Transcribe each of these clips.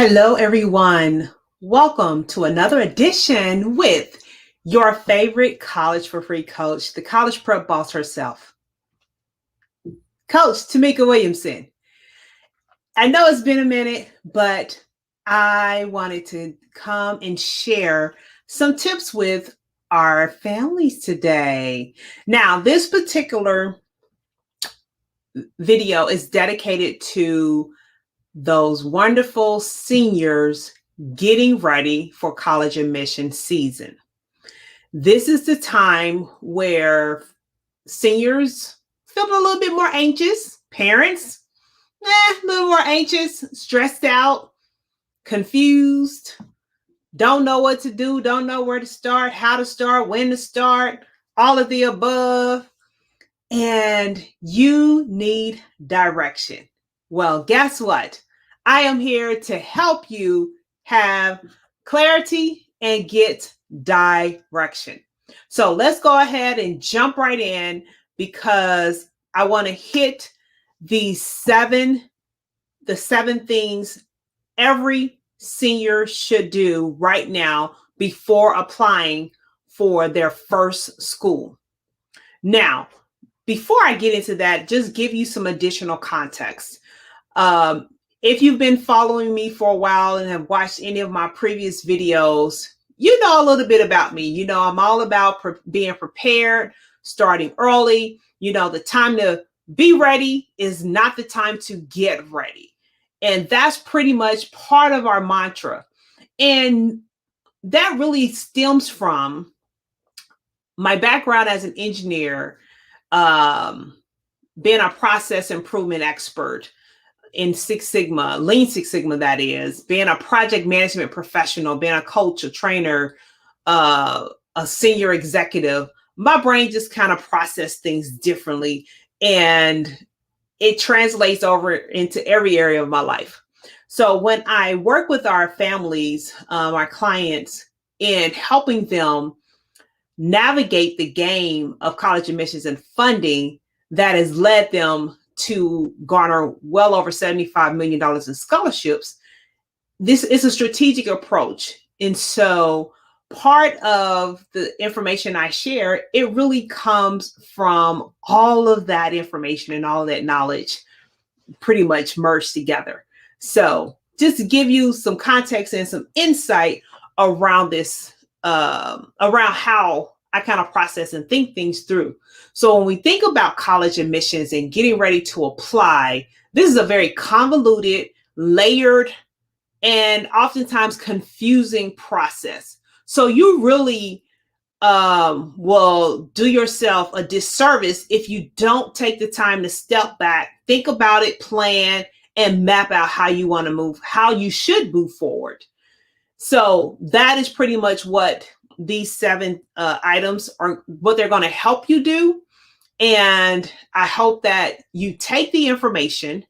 Hello, everyone. Welcome to another edition with your favorite college for free coach, the college prep boss herself, Coach Tameka Williamson. I know it's been a minute, but I wanted to come and share some tips with our families today. Now, this particular video is dedicated to those wonderful seniors getting ready for college admission season. This is the time where seniors feel a little bit more anxious, parents, a little more anxious, stressed out, confused, don't know what to do, don't know where to start, how to start, when to start, all of the above. And you need direction. Well, guess what? I am here to help you have clarity and get direction. So let's go ahead and jump right in because I want to hit the seven things every senior should do right now before applying for their first school. Now, before I get into that, just give you some additional context. If you've been following me for a while and have watched any of my previous videos, you know a little bit about me. You know, I'm all about being prepared, starting early. You know, the time to be ready is not the time to get ready. And that's pretty much part of our mantra. And that really stems from my background as an engineer, being a process improvement expert in Six Sigma, Lean Six Sigma, that is, being a project management professional, being a coach, a trainer, a senior executive. My brain just kind of processed things differently, and it translates over into every area of my life. So when I work with our families, our clients, in helping them navigate the game of college admissions and funding that has led them to garner well over $75 million in scholarships, this is a strategic approach. And so part of the information I share, it really comes from all of that information and all of that knowledge pretty much merged together. So just to give you some context and some insight around this, around how I kind of process and think things through. So when we think about college admissions and getting ready to apply, this is a very convoluted, layered, and oftentimes confusing process. So you really will do yourself a disservice if you don't take the time to step back, think about it, plan, and map out how you want to move, how you should move forward. So that is pretty much what these seven items are, what they're going to help you do. And I hope that you take the information,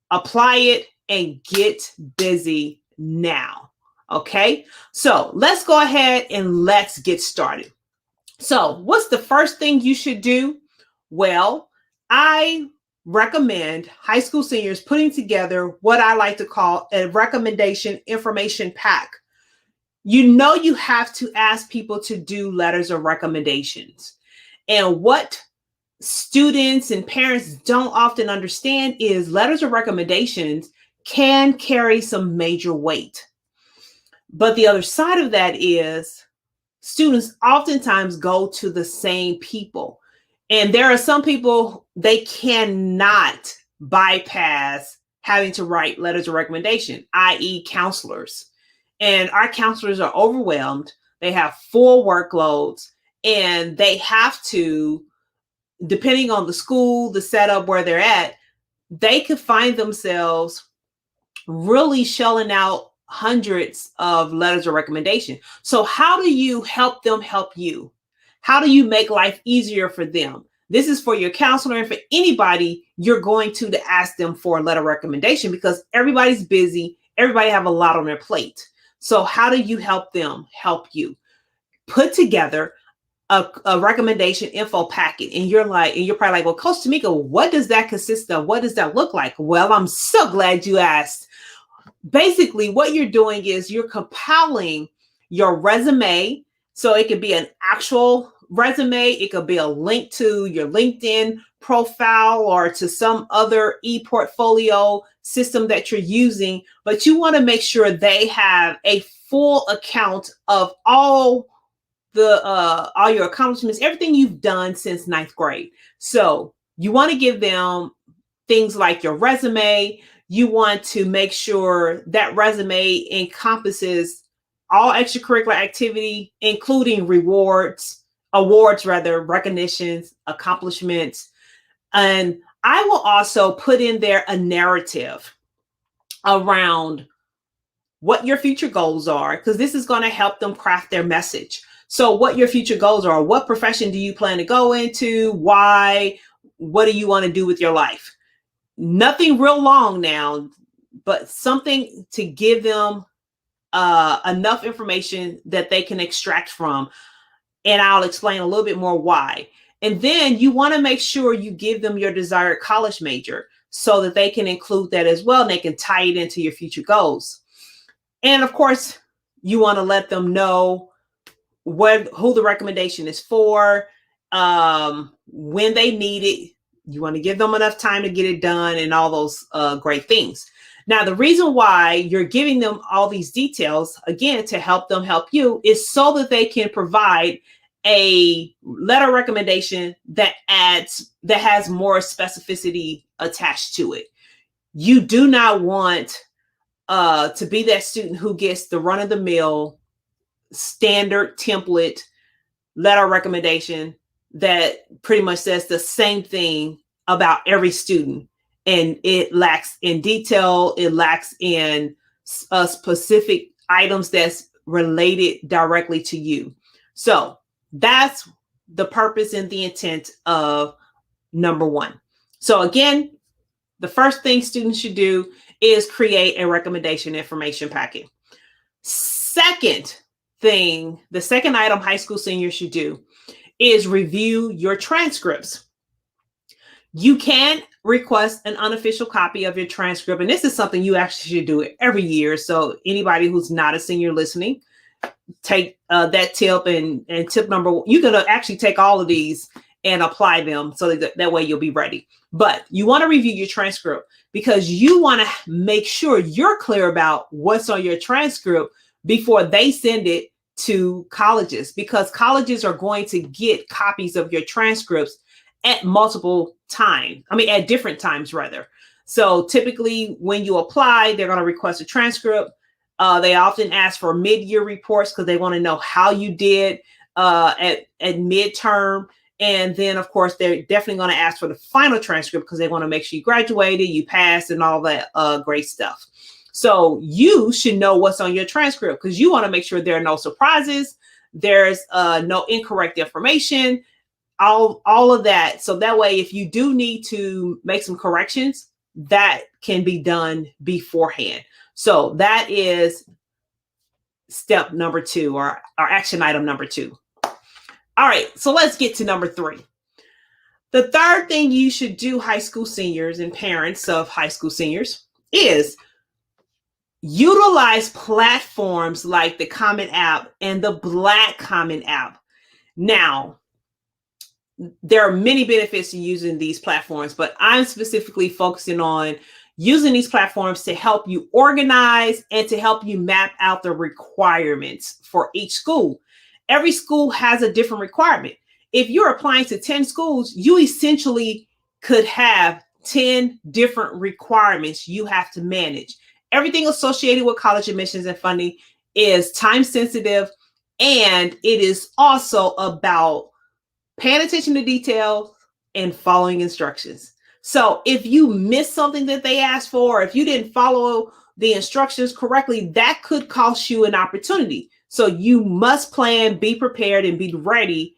apply it, and get busy now. Okay, so let's go ahead and let's get started. So what's the first thing you should do? Well, I recommend high school seniors putting together what I like to call a recommendation information pack. You know, you have to ask people to do letters of recommendations. And what students and parents don't often understand is letters of recommendations can carry some major weight. But the other side of that is students oftentimes go to the same people. And there are some people, they cannot bypass having to write letters of recommendation, i.e. counselors. And our counselors are overwhelmed. They have full workloads, and they have to, depending on the school, the setup where they're at, they could find themselves really shelling out hundreds of letters of recommendation. So how do you help them help you? How do you make life easier for them? This is for your counselor and for anybody you're going to ask them for a letter of recommendation, because everybody's busy. Everybody have a lot on their plate. So how do you help them help you? Put together a recommendation info packet, and you're probably like, well, Coach Tameka, what does that consist of? What does that look like? Well, I'm so glad you asked. basically what you're doing is you're compiling your resume. So it could be an actual resume, it could be a link to your LinkedIn profile or to some other e-portfolio system that you're using, but you want to make sure they have a full account of all your accomplishments, everything you've done since ninth grade. So you want to give them things like your resume. You want to make sure that resume encompasses all extracurricular activity, including awards, recognitions, accomplishments. And I will also put in there a narrative around what your future goals are, because this is going to help them craft their message. So what your future goals are, what profession do you plan to go into? Why? What do you want to do with your life? Nothing real long now, but something to give them enough information that they can extract from. And I'll explain a little bit more why. And then you want to make sure you give them your desired college major so that they can include that as well, and they can tie it into your future goals. And of course, you want to let them know who the recommendation is for, when they need it. You want to give them enough time to get it done and all those great things. Now, the reason why you're giving them all these details, again, to help them help you, is so that they can provide a letter recommendation that has more specificity attached to it. You do not want to be that student who gets the run-of-the-mill standard template letter recommendation that pretty much says the same thing about every student, and it lacks in detail, it lacks in specific items that's related directly to you. So that's the purpose and the intent of number one. So again, the first thing students should do is create a recommendation information packet. Second thing, the second item high school seniors should do is review your transcripts. You can request an unofficial copy of your transcript, and this is something you actually should do every year. So anybody who's not a senior listening, take that tip, and tip number one, you're going to actually take all of these and apply them so that way you'll be ready. But you want to review your transcript because you want to make sure you're clear about what's on your transcript before they send it to colleges, because colleges are going to get copies of your transcripts at at different times rather. So typically when you apply, they're going to request a transcript. They often ask for mid-year reports because they want to know how you did at midterm. And then, of course, they're definitely going to ask for the final transcript because they want to make sure you graduated, you passed, and all that great stuff. So you should know what's on your transcript because you want to make sure there are no surprises, there's no incorrect information, all of that. So that way, if you do need to make some corrections, that can be done beforehand. So that is step number two, or action item number two. All right, so let's get to number three. The third thing you should do, high school seniors and parents of high school seniors, is utilize platforms like the Common App and the Black Common App. Now, there are many benefits to using these platforms, but I'm specifically focusing on using these platforms to help you organize and to help you map out the requirements for each school. Every school has a different requirement. If you're applying to 10 schools, you essentially could have 10 different requirements you have to manage. Everything associated with college admissions and funding is time sensitive, and it is also about paying attention to details and following instructions. So if you miss something that they asked for, or if you didn't follow the instructions correctly, that could cost you an opportunity. So you must plan, be prepared, and be ready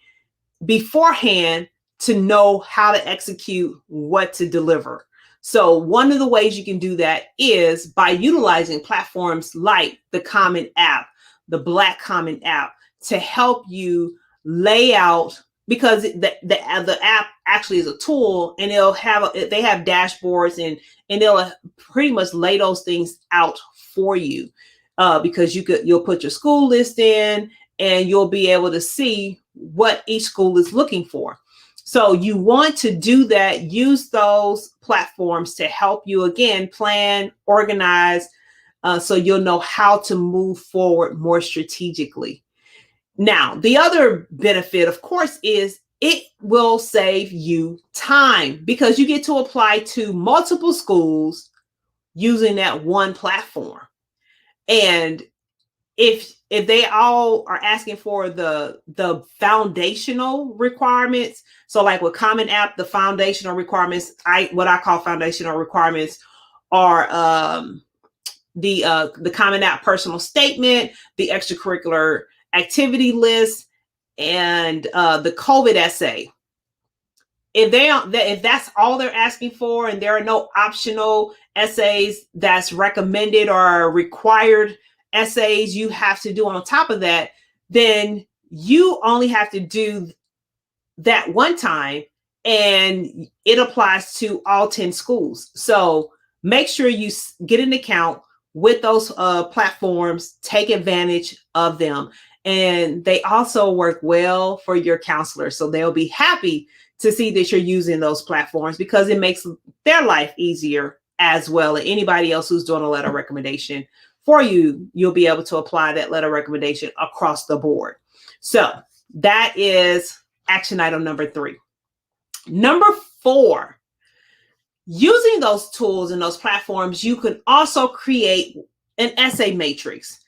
beforehand to know how to execute what to deliver. So one of the ways you can do that is by utilizing platforms like the Common App, the Black Common App, to help you lay out because the app actually is a tool, and they have dashboards, and they'll pretty much lay those things out for you, because you'll put your school list in, and you'll be able to see what each school is looking for. So you want to do that. Use those platforms to help you, again, plan, organize, so you'll know how to move forward more strategically. Now, the other benefit, of course, is it will save you time, because you get to apply to multiple schools using that one platform. And if they all are asking for the foundational requirements, so like with Common App, the foundational requirements, what I call foundational requirements are the Common App personal statement, the extracurricular activity list, and the COVID essay. If that's all they're asking for, and there are no optional essays that's recommended or required essays you have to do on top of that, then you only have to do that one time, and it applies to all 10 schools. So make sure you get an account with those platforms, take advantage of them. And they also work well for your counselor. So they'll be happy to see that you're using those platforms, because it makes their life easier as well. And anybody else who's doing a letter recommendation for you, you'll be able to apply that letter recommendation across the board. So that is action item number 3. Number 4, using those tools and those platforms, you can also create an essay matrix.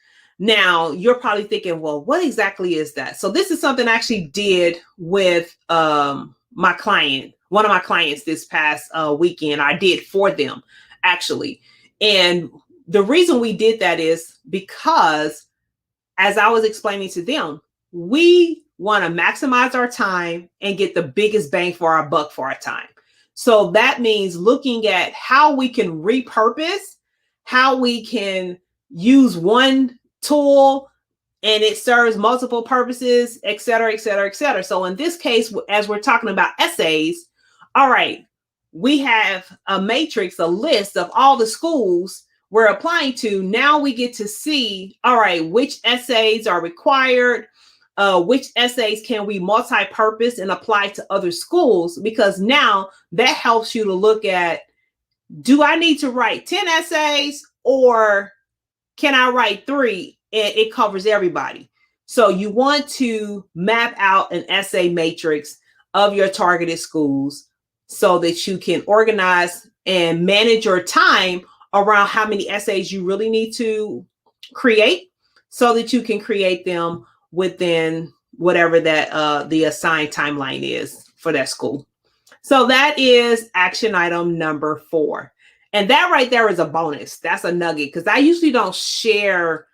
Now, you're probably thinking, well, what exactly is that? So this is something I actually did with my client, one of my clients this past weekend. I did for them, actually. And the reason we did that is because, as I was explaining to them, we want to maximize our time and get the biggest bang for our buck for our time. So that means looking at how we can repurpose, how we can use one tool and it serves multiple purposes, et cetera, et cetera, et cetera. So in this case, as we're talking about essays, all right, we have a matrix, a list of all the schools we're applying to. Now we get to see, all right, which essays are required, which essays can we multi-purpose and apply to other schools, because now that helps you to look at, do I need to write 10 essays, or can I write 3 and it covers everybody? So you want to map out an essay matrix of your targeted schools so that you can organize and manage your time around how many essays you really need to create, so that you can create them within whatever that the assigned timeline is for that school. So that is action item number 4. And that right there is a bonus. That's a nugget, because I usually don't share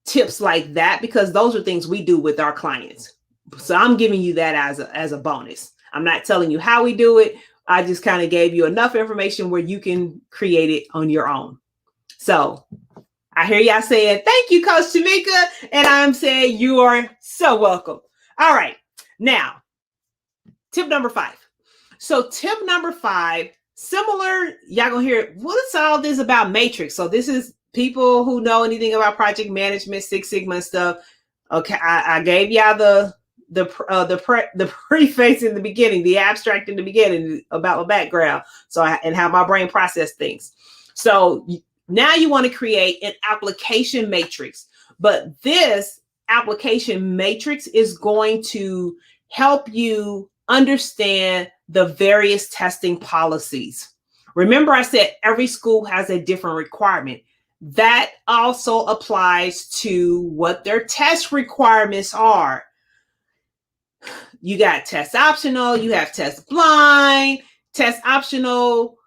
tips like that, because those are things we do with our clients. So I'm giving you that as a bonus. I'm not telling you how we do it. I just kind of gave you enough information where you can create it on your own. So I hear y'all saying, thank you, Coach Tameka. And I'm saying you are so welcome. All right. Now, tip number 5. So tip number 5, similar, y'all gonna hear, what is all this about matrix? So this is people who know anything about project management, Six Sigma and stuff. Okay, I gave y'all the preface in the beginning, the abstract in the beginning about my background, and how my brain process things. So now you want to create an application matrix, but this application matrix is going to help you understand the various testing policies. Remember, I said every school has a different requirement. That also applies to what their test requirements are. You got test optional, you have test blind. Test optional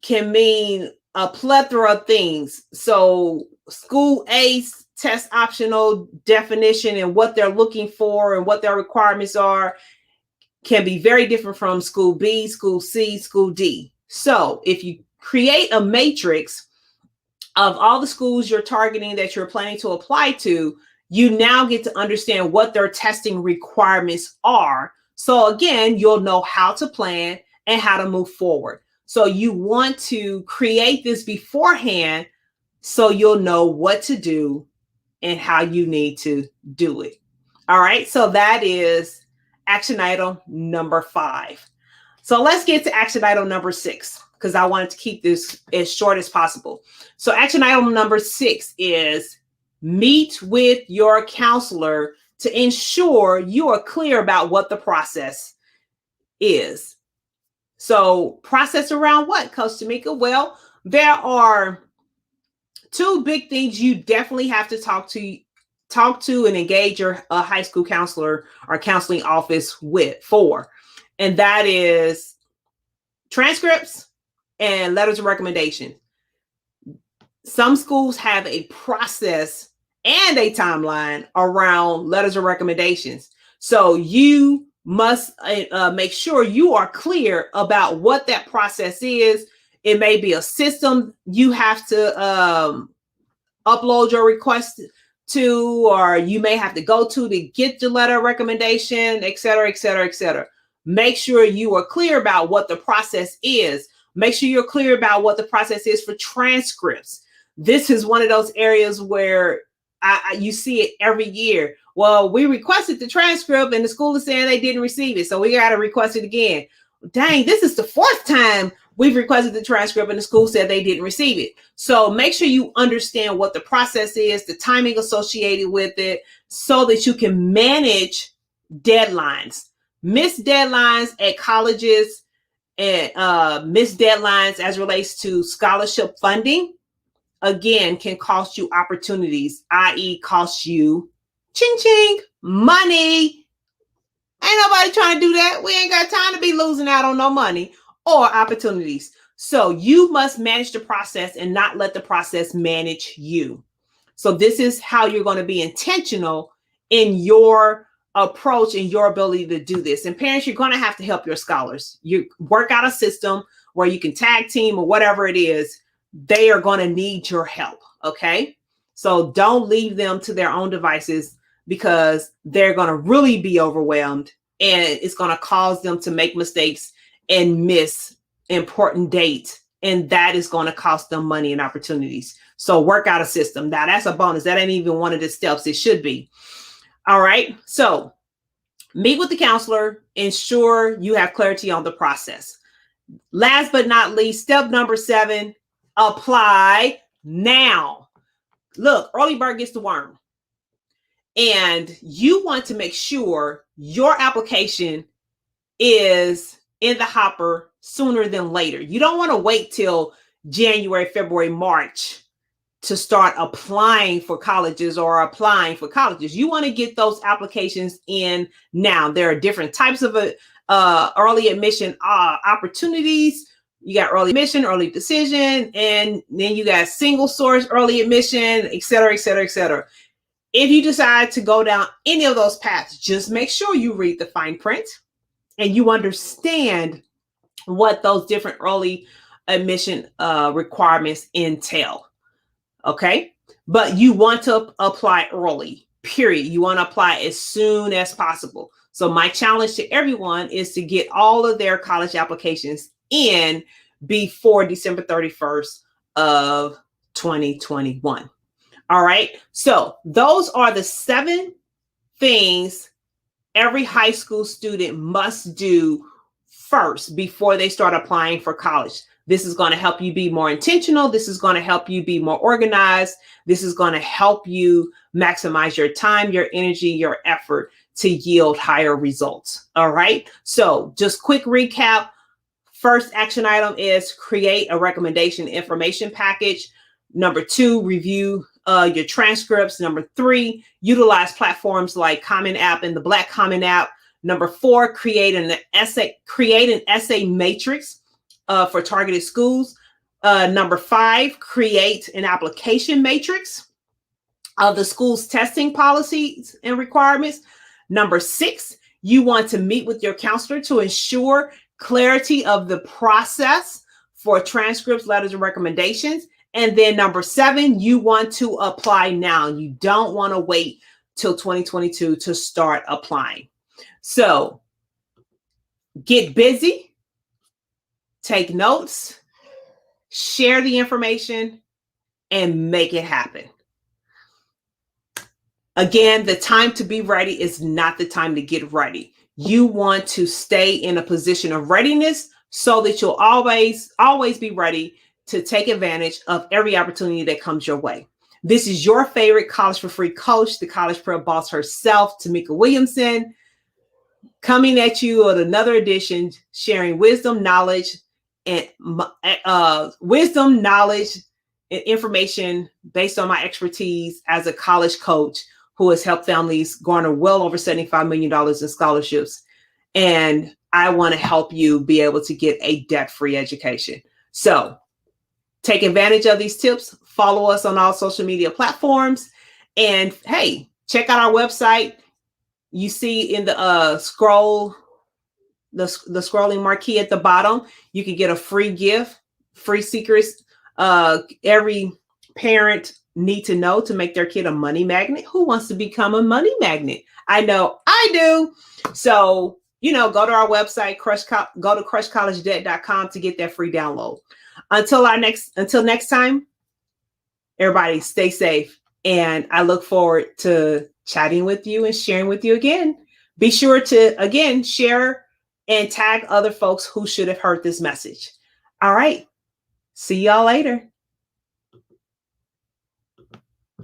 can mean a plethora of things. So school A's test optional definition and what they're looking for and what their requirements are can be very different from school B, school C, school D. So if you create a matrix of all the schools you're targeting that you're planning to apply to, you now get to understand what their testing requirements are. So again, you'll know how to plan and how to move forward. So you want to create this beforehand so you'll know what to do and how you need to do it. All right, so that is action item number 5. So let's get to action item number 6, because I wanted to keep this as short as possible. So action item number 6 is meet with your counselor to ensure you are clear about what the process is. So process around what, Coach Tameka? Well, there are 2 big things you definitely have to talk to and engage your high school counselor or counseling office for. And that is transcripts and letters of recommendation. Some schools have a process and a timeline around letters of recommendations. So you must make sure you are clear about what that process is. It may be a system you have to upload your request to, or you may have to go to get the letter of recommendation, et cetera, et cetera, et cetera. Make sure you are clear about what the process is. Make sure you're clear about what the process is for transcripts. This is one of those areas where you see it every year. Well, we requested the transcript and the school is saying they didn't receive it, so we got to request it again. Dang, this is the 4th time we've requested the transcript and the school said they didn't receive it. So make sure you understand what the process is, the timing associated with it, so that you can manage deadlines. Missed deadlines at colleges and missed deadlines as relates to scholarship funding, again, can cost you opportunities, i.e. cost you ching ching money. Ain't nobody trying to do that. We ain't got time to be losing out on no money or opportunities. So you must manage the process and not let the process manage you. So this is how you're going to be intentional in your approach and your ability to do this. And parents, you're going to have to help your scholars. You work out a system where you can tag team or whatever it is. They are going to need your help. Okay. So don't leave them to their own devices, because they're going to really be overwhelmed and it's going to cause them to make mistakes and miss important dates. And that is going to cost them money and opportunities. So work out a system. Now that's a bonus. That ain't even one of the steps. It should be. All right. So meet with the counselor, ensure you have clarity on the process. Last but not least, step number 7, apply now. Look, early bird gets the worm. And you want to make sure your application is in the hopper sooner than later. You don't want to wait till January, February, March to start applying for colleges or applying for colleges. You want to get those applications in now. There are different types of early admission opportunities. You got early admission, early decision, and then you got single source early admission, et cetera, et cetera, et cetera. If you decide to go down any of those paths, just make sure you read the fine print and you understand what those different early admission requirements entail. Okay. But you want to apply early, period. You want to apply as soon as possible. So my challenge to everyone is to get all of their college applications in before December 31st of 2021. All right. So those are the 7 things every high school student must do first before they start applying for college. This is going to help you be more intentional. This is going to help you be more organized. This is going to help you maximize your time, your energy, your effort to yield higher results. All right. So just quick recap. First action item is create a recommendation information package. Number 2, review your transcripts. Number 3, utilize platforms like Common App and the Black Common App. Number 4, create an essay matrix for targeted schools. Number 5, create an application matrix of the school's testing policies and requirements. Number 6, you want to meet with your counselor to ensure clarity of the process for transcripts, letters, and recommendations. And then number 7, you want to apply now. You don't want to wait till 2022 to start applying. So get busy, take notes, share the information, and make it happen. Again, the time to be ready is not the time to get ready. You want to stay in a position of readiness so that you'll always be ready to take advantage of every opportunity that comes your way. This is your favorite College for Free coach, the college prep boss herself, Tameka Williamson, coming at you with another edition, sharing wisdom, knowledge, and information based on my expertise as a college coach who has helped families garner well over $75 million in scholarships. And I want to help you be able to get a debt-free education. So take advantage of these tips. Follow us on all social media platforms. And hey, check out our website. You see in the scrolling marquee at the bottom, you can get a free gift, free secrets. Every parent need to know to make their kid a money magnet. Who wants to become a money magnet? I know I do. So, go to our website, go to crushcollegedebt.com to get that free download. Until next time, everybody stay safe. And I look forward to chatting with you and sharing with you again. Be sure to, again, share and tag other folks who should have heard this message. All right. See y'all later.